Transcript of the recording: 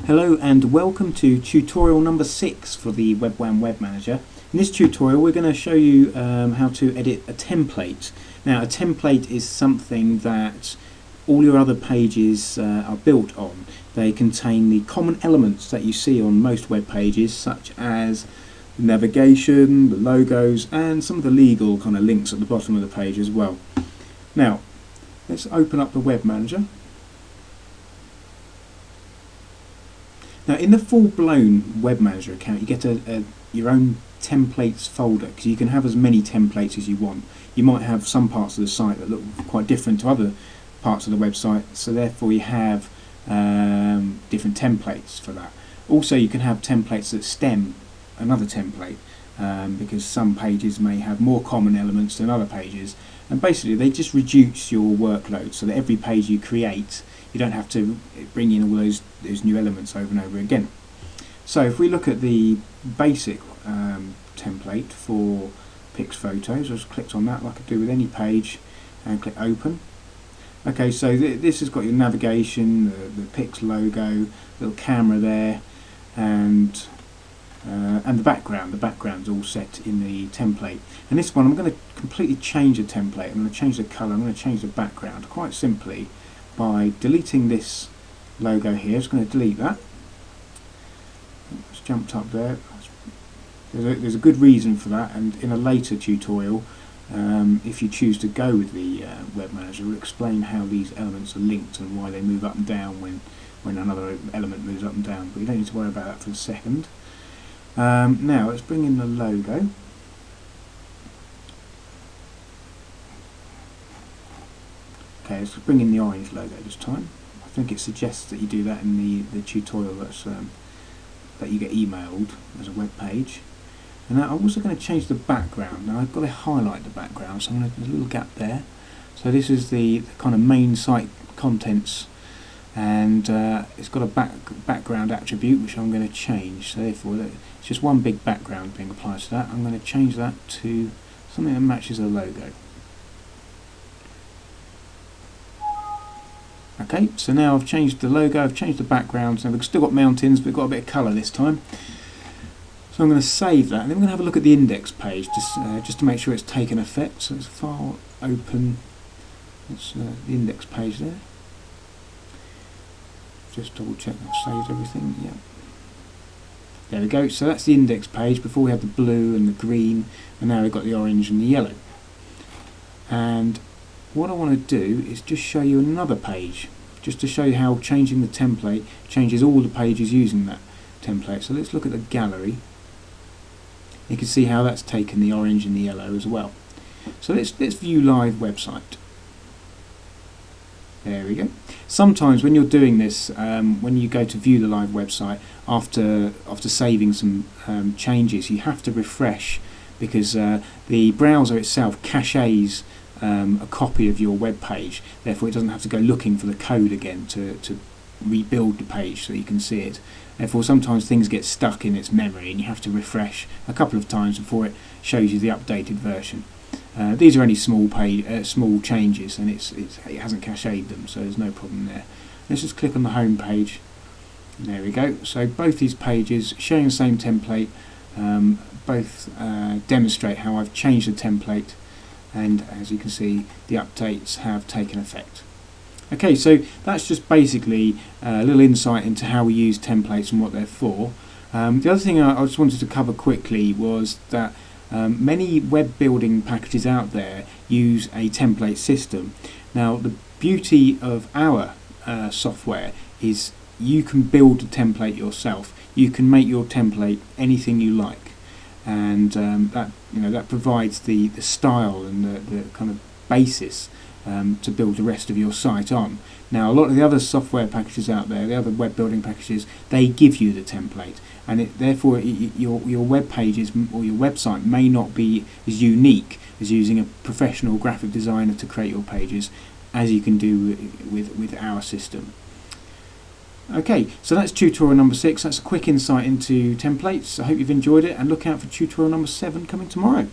Hello and welcome to tutorial number 6 for the Webwam Webmanager. In this tutorial we're going to show you how to edit a template. Now a template is something that all your other pages are built on. They contain the common elements that you see on most web pages, such as the navigation, the logos and some of the legal kind of links at the bottom of the page as well. Now let's open up the Web Manager. Now in the full-blown Web Manager account you get your own templates folder, because you can have as many templates as you want. You might have some parts of the site that look quite different to other parts of the website, so therefore you have different templates for that. Also you can have templates that stem another template, because some pages may have more common elements than other pages, and basically they just reduce your workload so that every page you create you don't have to bring in all those new elements over and over again. So if we look at the basic template for Pix Photos, I just clicked on that like I do with any page and click open. Okay, so this has got your navigation, the Pix logo, little camera there, and the background. The background's all set in the template. And this one I'm going to completely change the template. I'm going to change the colour, I'm going to change the background quite simply by deleting this logo here. It's going to delete that. It's jumped up there. There's a good reason for that, and in a later tutorial, if you choose to go with the Web Manager, we'll explain how these elements are linked and why they move up and down when another element moves up and down, but you don't need to worry about that for a second. Now let's bring in the logo. Okay, let's bring in the orange logo this time. I think it suggests that you do that in the tutorial that you get emailed as a web page. And now I'm also going to change the background. Now I've got to highlight the background, so I'm going to put a little gap there. So this is the kind of main site contents, and it's got a background attribute which I'm going to change. So therefore it's just one big background being applied to that. I'm going to change that to something that matches the logo. Okay, so now I've changed the logo, I've changed the background, so we've still got mountains, but we've got a bit of colour this time. So I'm going to save that, and then we're going to have a look at the index page, just to make sure it's taken effect. So it's file open, that's the index page there. Just double check I've saved everything, yeah. There we go, so that's the index page. Before we had the blue and the green, and now we've got the orange and the yellow. And what I want to do is just show you another page, just to show you how changing the template changes all the pages using that template. So let's look at the gallery. You can see how that's taken the orange and the yellow as well. So let's view live website. There we go. Sometimes when you're doing this, when you go to view the live website, after saving some changes, you have to refresh, because the browser itself caches a copy of your web page. Therefore it doesn't have to go looking for the code again to rebuild the page so you can see it. Therefore sometimes things get stuck in its memory and you have to refresh a couple of times before it shows you the updated version. These are only small changes, and it hasn't cached them, so there's no problem there. Let's just click on the home page. There we go. So both these pages showing the same template, both demonstrate how I've changed the template, and as you can see the updates have taken effect. Okay, so that's just basically a little insight into how we use templates and what they're for. The other thing I just wanted to cover quickly was that many web building packages out there use a template system. Now the beauty of our software is you can build a template yourself. You can make your template anything you like, and that provides the style and the kind of basis to build the rest of your site on. Now a lot of the other software packages out there, the other web building packages, they give you the template, and therefore your web pages or your website may not be as unique as using a professional graphic designer to create your pages as you can do with our system. Okay, so that's tutorial number 6. That's a quick insight into templates. I hope you've enjoyed it, and look out for tutorial number 7 coming tomorrow.